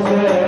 Saya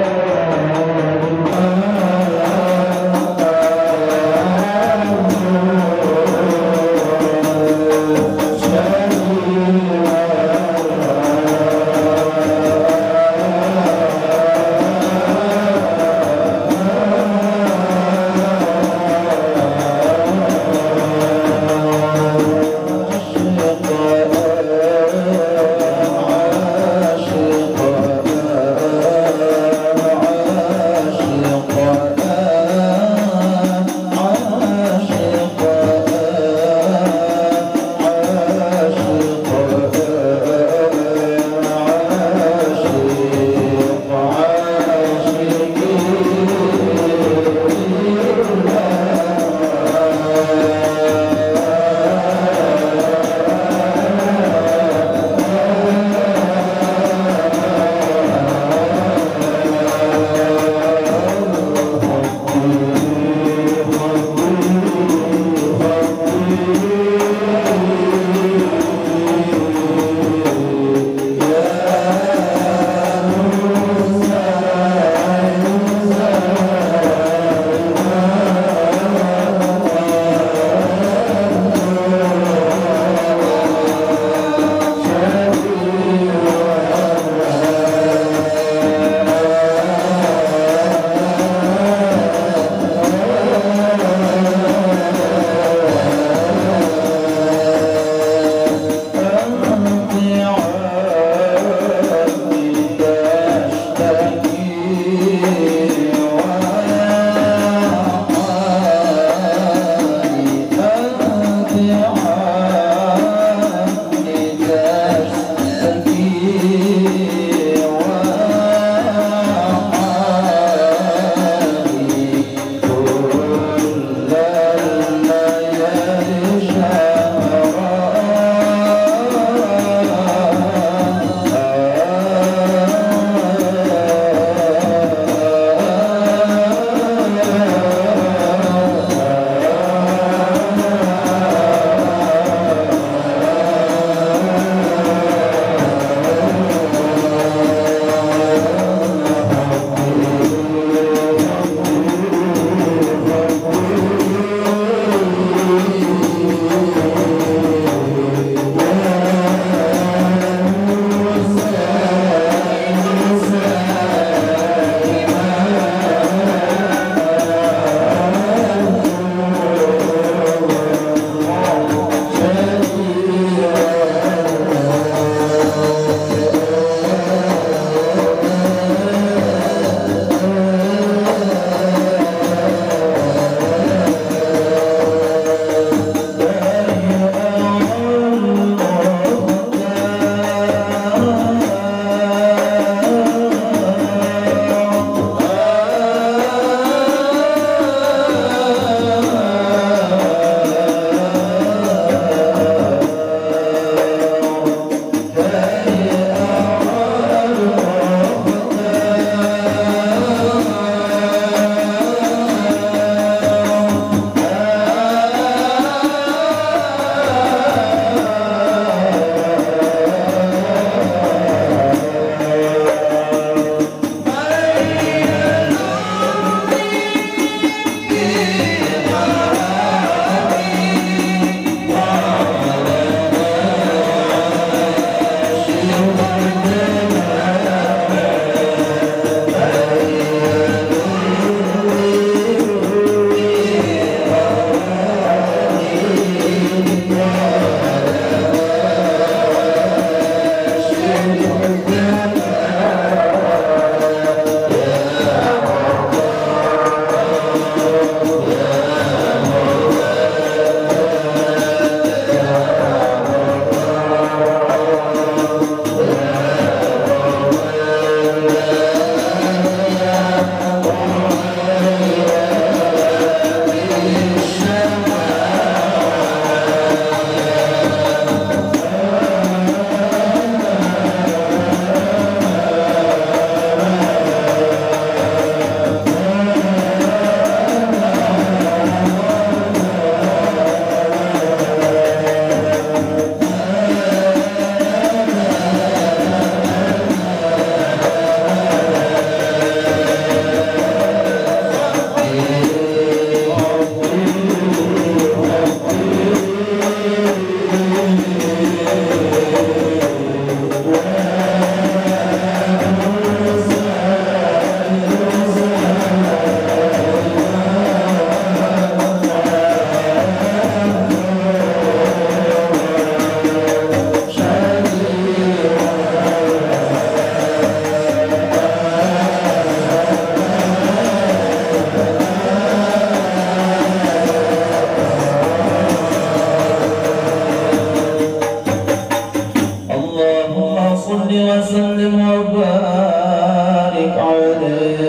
وبارك عليه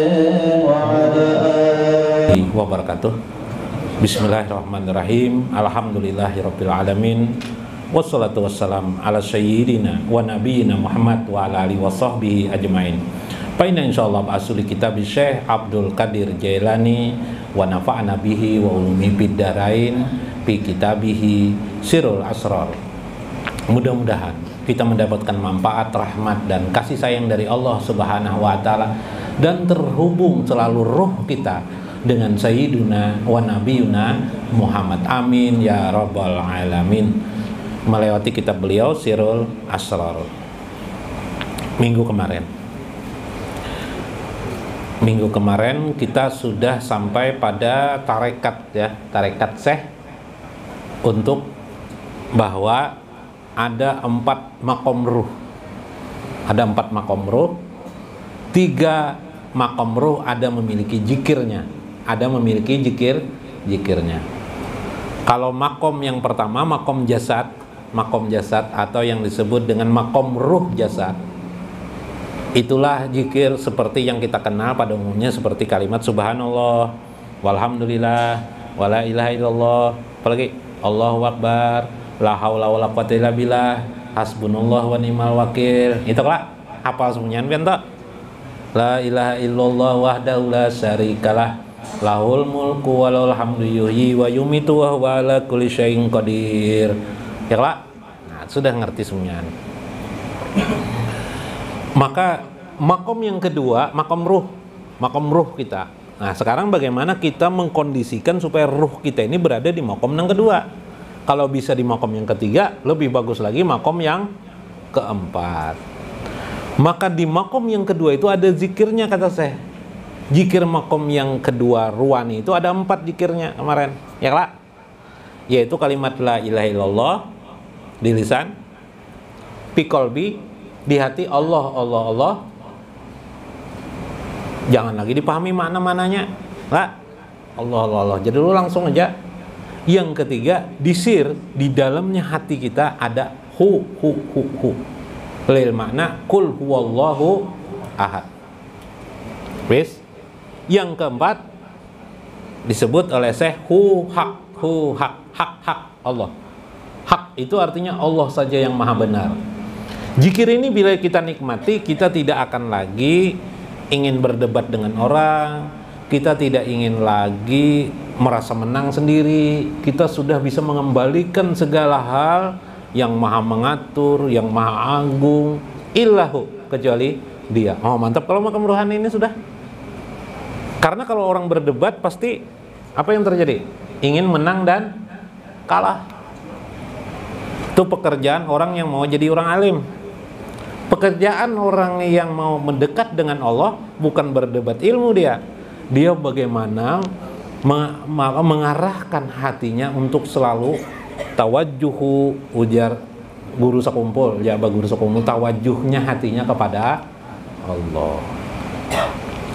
وعلى آله wabarakatuh. Bismillahirrahmanirrahim. Alhamdulillahirabbil alamin. Wassalatu wassalam ala sayyidina wa nabiyina Muhammad wa ala alihi wa sahbihi ajmain. Fa inna insyaallah ba'asuli kitab Syekh Abdul Qadir Jailani wa nafa'ana bihi wa ulumi fid darain fi kitabihi Sirrul Asrar. Mudah-mudahan kita mendapatkan manfaat, rahmat dan kasih sayang dari Allah Subhanahu wa taala dan terhubung selalu ruh kita dengan Sayyiduna wa Nabiyuna Muhammad. Amin ya rabbal alamin. Melewati kitab beliau Sirrul Asrar. Minggu kemarin kita sudah sampai pada tarekat ya, tarekat Syekh, untuk bahwa ada 4 makom ruh. Ada 4 makom ruh. 3 makom ruh ada memiliki zikirnya. Ada memiliki zikirnya. Kalau makom yang pertama, makom jasad atau yang disebut dengan makom ruh jasad, itulah zikir seperti yang kita kenal pada umumnya, seperti kalimat subhanallah, walhamdulillah, wala ilaha illallah, apalagi Allahu akbar, la haula wala quwwata illa billah, hasbunallah wa ni'mal wakil. Itu lah hafal semuanya kan tak? La ilaha illallah wahdahu la syarikalah, lahul mulku wa lahul hamdu yuhyi wa yumitu wa huwa ala kulli syai'in qadir. Ya lah, nah, sudah ngerti semuanya. Maka makom yang kedua, makom ruh kita. Nah, sekarang bagaimana kita mengkondisikan supaya ruh kita ini berada di makom yang kedua? Kalau bisa di makom yang ketiga, lebih bagus lagi makom yang keempat. Maka di makom yang kedua itu ada zikirnya, kata saya. Zikir makom yang kedua ruwani itu ada 4 zikirnya kemarin, ya lah. Yaitu kalimat la ilaha illallah di lisan, fi qalbi di hati, Allah Allah Allah. Jangan lagi dipahami makna-maknanya, lah. Allah Allah Allah. Jadi lu langsung aja. Yang ketiga, disir di dalamnya hati kita ada hu. Lil makna kul huwallahu ahad. Wis. Yang keempat disebut oleh Syekh hak Allah. Hak itu artinya Allah saja yang maha benar. Zikir ini bila kita nikmati, kita tidak akan lagi ingin berdebat dengan orang, kita tidak ingin lagi merasa menang sendiri. Kita sudah bisa mengembalikan segala hal yang maha mengatur, yang maha agung, illahu, kecuali dia. Oh mantap kalau makam rohani ini sudah. Karena kalau orang berdebat pasti apa yang terjadi? Ingin menang dan kalah. Itu pekerjaan orang yang mau jadi orang alim. Pekerjaan orang yang mau mendekat dengan Allah bukan berdebat ilmu dia. Dia bagaimana mengarahkan hatinya untuk selalu tawajjuhu, ujar guru sekumpul, guru sekumpul, tawajjuhnya hatinya kepada Allah.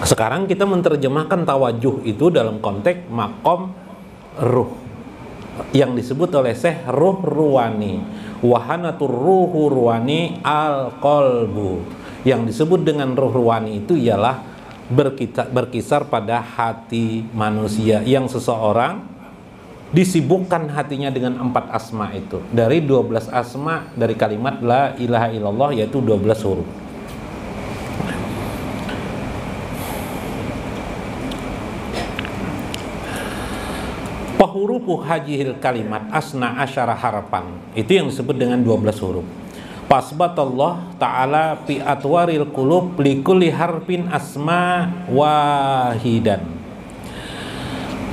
Sekarang kita menerjemahkan tawajjuh itu dalam konteks makom ruh yang disebut oleh Syekh ruh ruwani, wahanatur ruhu ruwani al-qalbu. Yang disebut dengan ruh ruwani itu ialah berkisar pada hati manusia yang seseorang disibukkan hatinya dengan 4 asma itu. Dari 12 asma dari kalimat la ilaha illallah, yaitu 12 huruf. Hurufu hajihil kalimat asna asyara harapan, itu yang disebut dengan 12 huruf. Pasbatallah ta'ala fi atwaril qulub likulli harfin asma wahidan.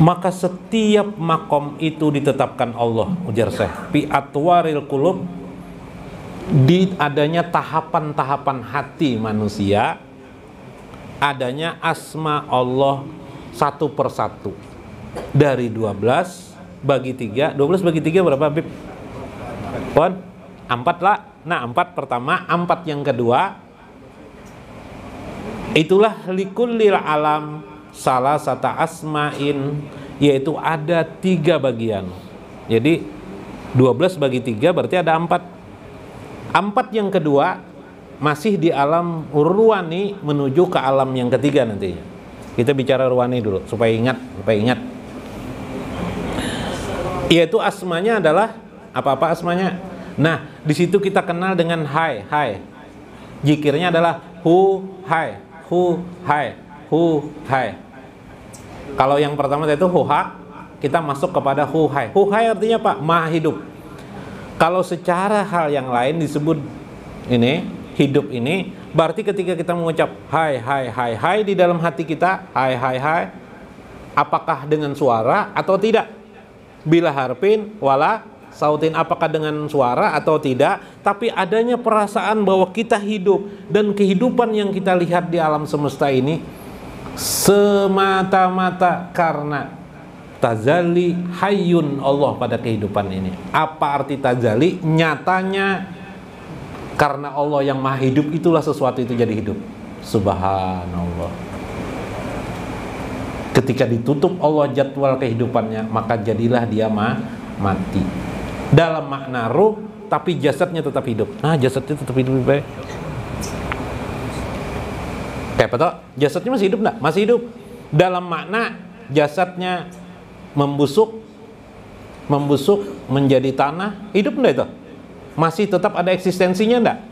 Maka setiap makom itu ditetapkan Allah, ujar Syekh, fi atwaril qulub, di adanya tahapan-tahapan hati manusia, adanya asma Allah satu persatu. Dari 12 bagi 3, 12 bagi 3 berapa, Bib? Pon? 4 lah. Nah, 4 pertama, 4 yang kedua. Itulah likullil alam salah sata asma'in, yaitu ada 3 bagian. Jadi 12 bagi 3 berarti ada 4. 4 yang kedua masih di alam ruwani menuju ke alam yang ketiga nantinya. Kita bicara ruwani dulu supaya ingat. Yaitu asmanya adalah apa asmanya? Nah, di situ kita kenal dengan hai. Zikirnya adalah hu hai. Kalau yang pertama itu huha, kita masuk kepada hu hai. Hu hai artinya apa? Maha hidup. Kalau secara hal yang lain disebut ini hidup ini, berarti ketika kita mengucap hai di dalam hati kita, hai, apakah dengan suara atau tidak? Bila harfin wala sautin, apakah dengan suara atau tidak? Tapi adanya perasaan bahwa kita hidup, dan kehidupan yang kita lihat di alam semesta ini semata-mata karena tazali hayyun Allah pada kehidupan ini. Apa arti tazali? Nyatanya karena Allah yang maha hidup, itulah sesuatu itu jadi hidup. Subhanallah. Ketika ditutup Allah jadwal kehidupannya, maka jadilah dia mati. Dalam makna ruh, tapi jasadnya tetap hidup. Nah, jasadnya tetap hidup. Kayak apa toh? Jasadnya masih hidup enggak? Masih hidup. Dalam makna jasadnya membusuk menjadi tanah, hidup enggak itu? Masih tetap ada eksistensinya enggak?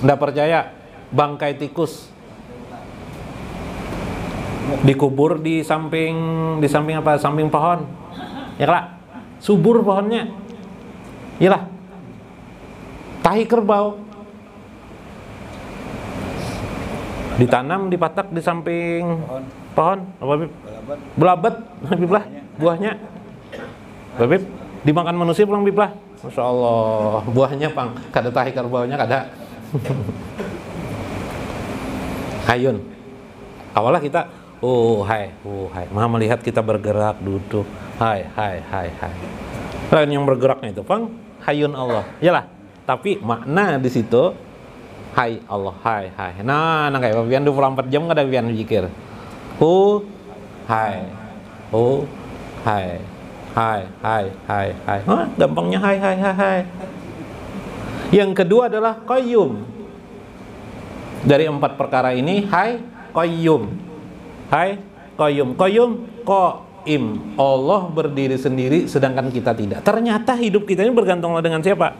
Enggak percaya? Bangkai tikus dikubur di samping apa? Samping pohon. Ya lah, subur pohonnya. Iyalah. Tahi kerbau ditanam, dipatak di samping pohon. Apa Bib? Belabat, Bib lah. Buahnya. Bib, dimakan manusia pulang Bib lah. Masya Allah, buahnya pang, kada tahi kerbaunya kada. Hayun. Awalnya kita hai. Maha melihat kita bergerak, duduk. Hai. Lain yang bergeraknya itu pang hayun Allah. Yalah. Tapi makna di situ hai Allah, hai. Nah kayak pian 24 jam kada pian zikir. Hai. Hai. Gampangnya hai. Yang kedua adalah qayyum. Dari 4 perkara ini, hai, qayyum. Qaim. Allah berdiri sendiri sedangkan kita tidak. Ternyata hidup kita ini bergantunglah dengan siapa?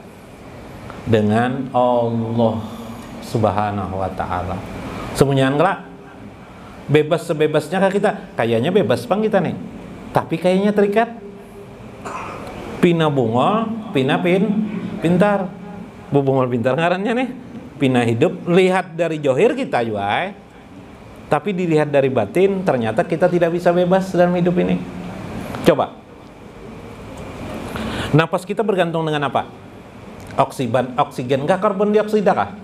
Dengan Allah Subhanahu wa ta'ala. Semuanya enggak bebas sebebasnya kita. Kayaknya bebas pang kita nih, tapi kayaknya terikat. Pina bunga, pina pintar. Bubungol pintar ngarannya nih. Pina hidup, lihat dari johir kita juga. Tapi dilihat dari batin, ternyata kita tidak bisa bebas dalam hidup ini. Coba. Napas kita bergantung dengan apa? Oksigen kah? Karbon dioksida kah?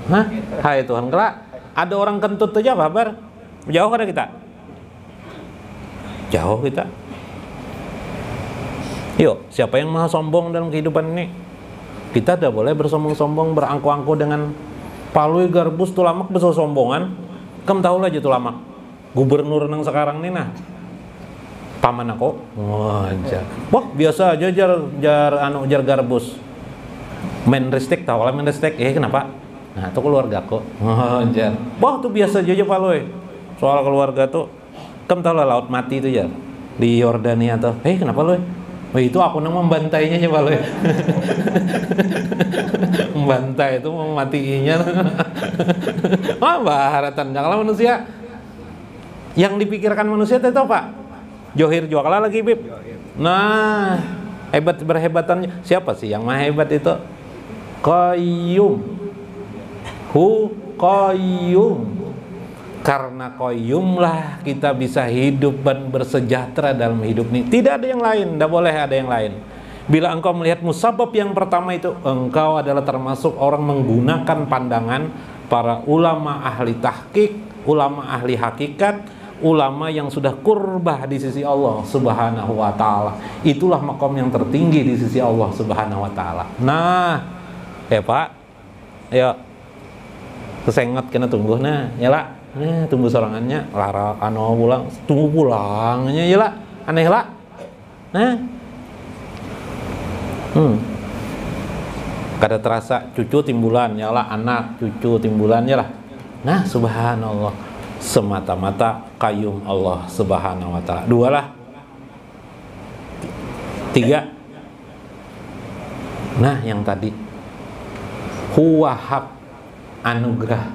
Nah, hai Tuhan, kelak ada orang kentut aja kabar. Jauh kada kita? Jauh kita. Yuk, siapa yang maha sombong dalam kehidupan ini? Kita tidak boleh bersombong-sombong, berangku-angku dengan palui garbus tulamak bersombongan. Kamu tahu lah itu lama gubernur nang sekarang nih nah paman aku wah biasa aja jar garbus main ristek tahu lah main ristek kenapa nah itu keluarga aku jar wah tuh biasa aja paloi soal keluarga tuh kamu tahu lah laut mati itu ya di Yordania tuh kenapa loh itu aku nang membantainya aja paloi membantai itu mematiinya. Baharatan kalau manusia yang dipikirkan manusia itu apa? Johir juga kalah lagi Bib. Nah, hebat berhebatannya siapa sih yang maha hebat itu? Qayyum. Qayyum. Karena qayyum lah kita bisa hidup dan bersejahtera dalam hidup ini. Tidak ada yang lain, tidak boleh ada yang lain. Bila engkau melihat musabab yang pertama itu, engkau adalah termasuk orang menggunakan pandangan para ulama ahli tahqiq, ulama ahli hakikat, ulama yang sudah kurbah di sisi Allah Subhanahu wa ta'ala. Itulah makom yang tertinggi di sisi Allah Subhanahu wa ta'ala. Nah, Pak, ayo kesengot kena tunggu nah, ya lah. Tunggu sorangannya, lara pulang, tunggu pulangnya, ya lah. Aneh lah. Nah. Kada terasa cucu timbulan, ya lah anak cucu timbulan ya lah. Nah, subhanallah, semata-mata qayyum Allah subhanahu wa ta'ala. 2 lah. 3. Nah, yang tadi huwahab anugerah,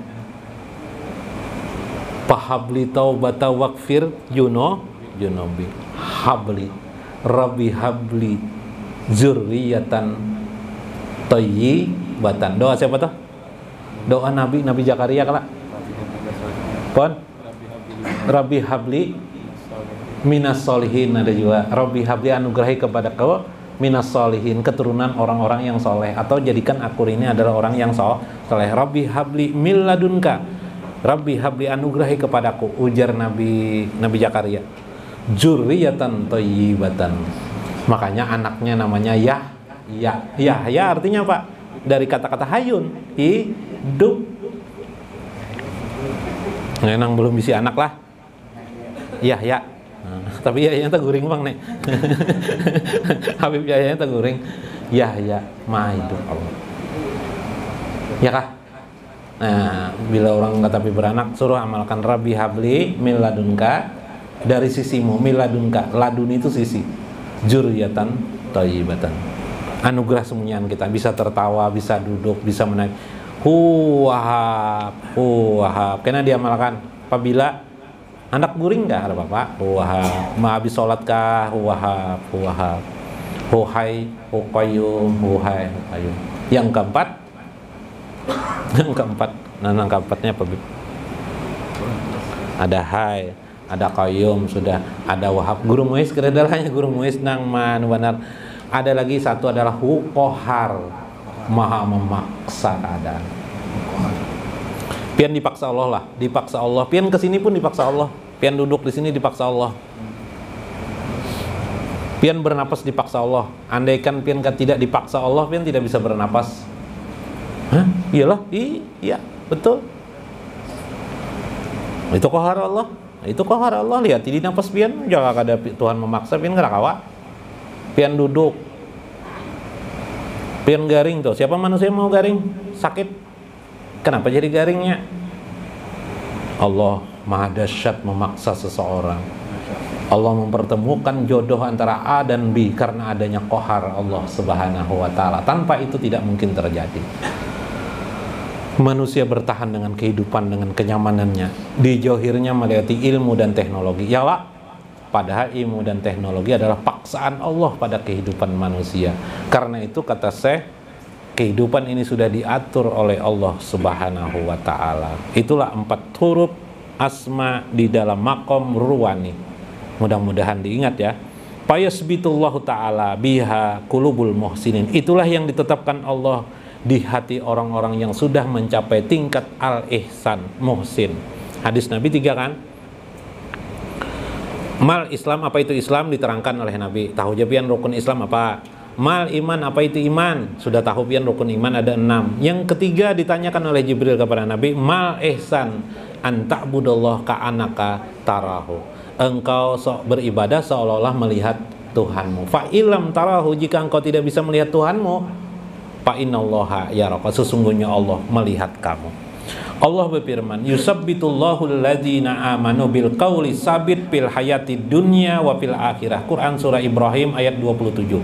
pahabli taubata wakfir junobi habli rabbi habli zurriyatan thayyibatan. Doa siapa tuh? Doa Nabi Zakaria kala. Pon? Rabbi habli minas solihin, ada juga Rabbi habli anugerahi kepada kau minas solihin, keturunan orang-orang yang soleh, atau jadikan aku ini adalah orang yang soleh. Rabbi habli min ladunka, Rabbi habli anugerahi kepadaku, ujar Nabi Zakaria, zurriyatan thayyibatan. Makanya anaknya namanya Yahya artinya apa? Dari kata-kata hayun, hidup. Ngenang belum bisa anak lah. Yahya. Tapi Yahya teh guring bang nih. Habib Yahya teh guring. Yahya maha hidup Allah. Ya kah? Nah, bila orang nggak tapi beranak, suruh amalkan Rabbi habli min ladunka, dari sisimu, min ladunka, ladun itu sisi, zurriyatan thayyibatan, anugerah sembunyian kita, bisa tertawa, bisa duduk, bisa menaik. Huwahab, karena diamalkan. Apabila anak guring nggak ada bapak, huwahab. Ma habis sholat kah, huwahab. Huhai, huqayyum, huhai, huqayyum. Yang keempat, nah yang keempatnya apa? Ada hai, ada qayyum, sudah ada wahab. Guru muiz keredalanya guru muiz nang man benar. Ada lagi satu adalah huqohar, maha memaksa keadaan. Pian dipaksa Allah lah, dipaksa Allah. Pian kesini pun dipaksa Allah. Pian duduk di sini dipaksa Allah. Pian bernapas dipaksa Allah. Andaikan pian tidak dipaksa Allah, pian tidak bisa bernapas. Hah? Iyalah, iya, betul. Itu qahar Allah. Itu qahar Allah. Lihat di napas pian, jangan ada Tuhan memaksa pian ngerakawa. Pian duduk, pian garing tuh. Siapa manusia mau garing? Sakit. Kenapa jadi garingnya? Allah maha dahsyat memaksa seseorang. Allah mempertemukan jodoh antara A dan B karena adanya qahar Allah subhanahu wa ta'ala. Tanpa itu tidak mungkin terjadi. Manusia bertahan dengan kehidupan, dengan kenyamanannya. Di johirnya melewati ilmu dan teknologi. Ya lah, padahal ilmu dan teknologi adalah paksaan Allah pada kehidupan manusia. Karena itu kata Syekh, kehidupan ini sudah diatur oleh Allah subhanahu wa ta'ala. Itulah 4 huruf asma di dalam maqam ruwani. Mudah-mudahan diingat ya. Fayasbitullahu ta'ala biha qulubul muhsinin. Itulah yang ditetapkan Allah di hati orang-orang yang sudah mencapai tingkat al-ihsan, muhsin. Hadis Nabi 3 kan? Mal Islam, apa itu Islam? Diterangkan oleh Nabi. Tahu japian rukun Islam apa? Mal iman, apa itu iman? Sudah tahu pian rukun iman ada 6. Yang ketiga ditanyakan oleh Jibril kepada Nabi, mal ihsan an ta'budallah ka'anaka tarahu. Engkau beribadah seolah-olah melihat Tuhanmu. Fa ilam tarahu, jika engkau tidak bisa melihat Tuhanmu, fa innallaha yaraka, sesungguhnya Allah melihat kamu. Allah berfirman, yusabbitullahu alladzina amanu bil qauli sabit fil hayati dunya wa fil akhirah. Quran surah Ibrahim ayat 27.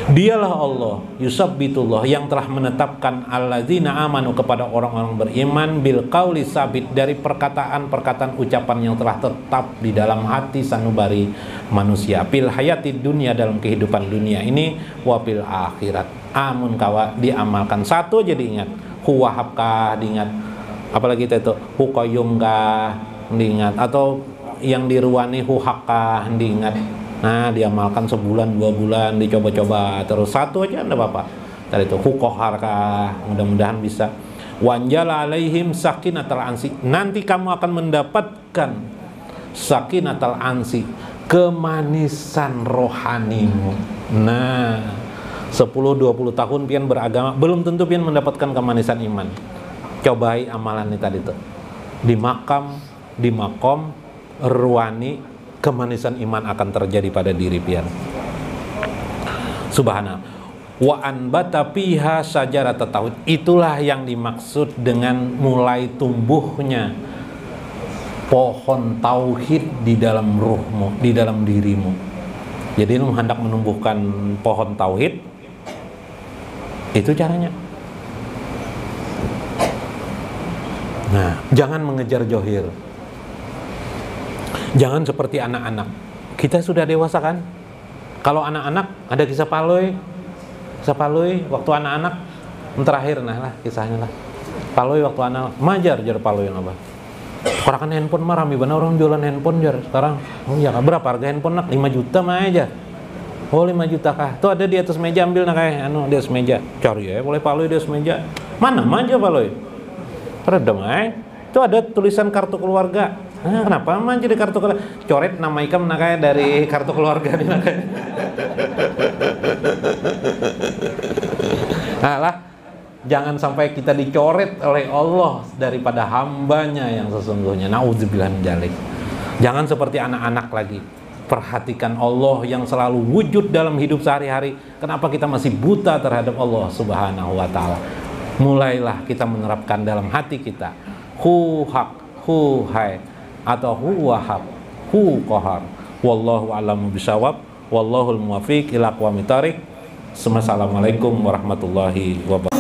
Dialah Allah, yusabbitullah, yang telah menetapkan alladzina amanu, kepada orang-orang beriman, bil qauli sabit, dari perkataan-perkataan ucapan yang telah tetap di dalam hati sanubari manusia, fil hayati dunya, dalam kehidupan dunia ini, wa fil akhirat, amun kawa diamalkan. Satu aja diingat, huwahabkah diingat, apalagi itu huqayyumkah diingat, atau yang diruani huhakkah diingat. Nah, diamalkan sebulan 2 bulan, dicoba-coba terus. Satu aja anda bapak tadi itu huqoharkah, mudah-mudahan bisa. Wanjala alaihim sakinatal ansi, nanti kamu akan mendapatkan sakinatal ansi, kemanisan rohanimu. Nah, 10-20 tahun pian beragama, belum tentu pian mendapatkan kemanisan iman. Cobai amalan ini tadi tuh. Di makom ruwani, kemanisan iman akan terjadi pada diri pian. Subhanallah. wa anbata fiha syajarata tauhid. Itulah yang dimaksud dengan mulai tumbuhnya pohon tauhid di dalam ruhmu, di dalam dirimu. Jadi lu hendak menumbuhkan pohon tauhid, itu caranya. Nah, jangan mengejar johir. Jangan seperti anak-anak. Kita sudah dewasa kan? Kalau anak-anak ada kisah Paloi waktu anak-anak terakhir nah lah kisahnya lah. Paloi waktu anak majar jar Paloi yang apa? Tukarakan handphone mah rame bener orang jualan handphone jar sekarang. Oh ya berapa harga handphone nak? 5 juta mah aja. Oh 5 juta kah? Tuh ada di atas meja, ambil nak kayak di atas meja. Cari ya, boleh Paloi di atas meja. Mana manja Paloi? Redem Itu ada tulisan kartu keluarga. Kenapa manja di kartu keluarga? Coret nama ikam nak kayak dari kartu keluarga di nak kayak. Nah lah, jangan sampai kita dicoret oleh Allah daripada hambanya yang sesungguhnya. Nauzubillah min dzalik. Jangan seperti anak-anak lagi. Perhatikan Allah yang selalu wujud dalam hidup sehari-hari. Kenapa kita masih buta terhadap Allah Subhanahu wa ta'ala? Mulailah kita menerapkan dalam hati kita hu hak, hu hai, atau hu wahab, hu qahar. Wallahu a'lamu bishawab. Wallahul muwaffiq ila aqwamit thariq. Assalamualaikum warahmatullahi wabarakatuh.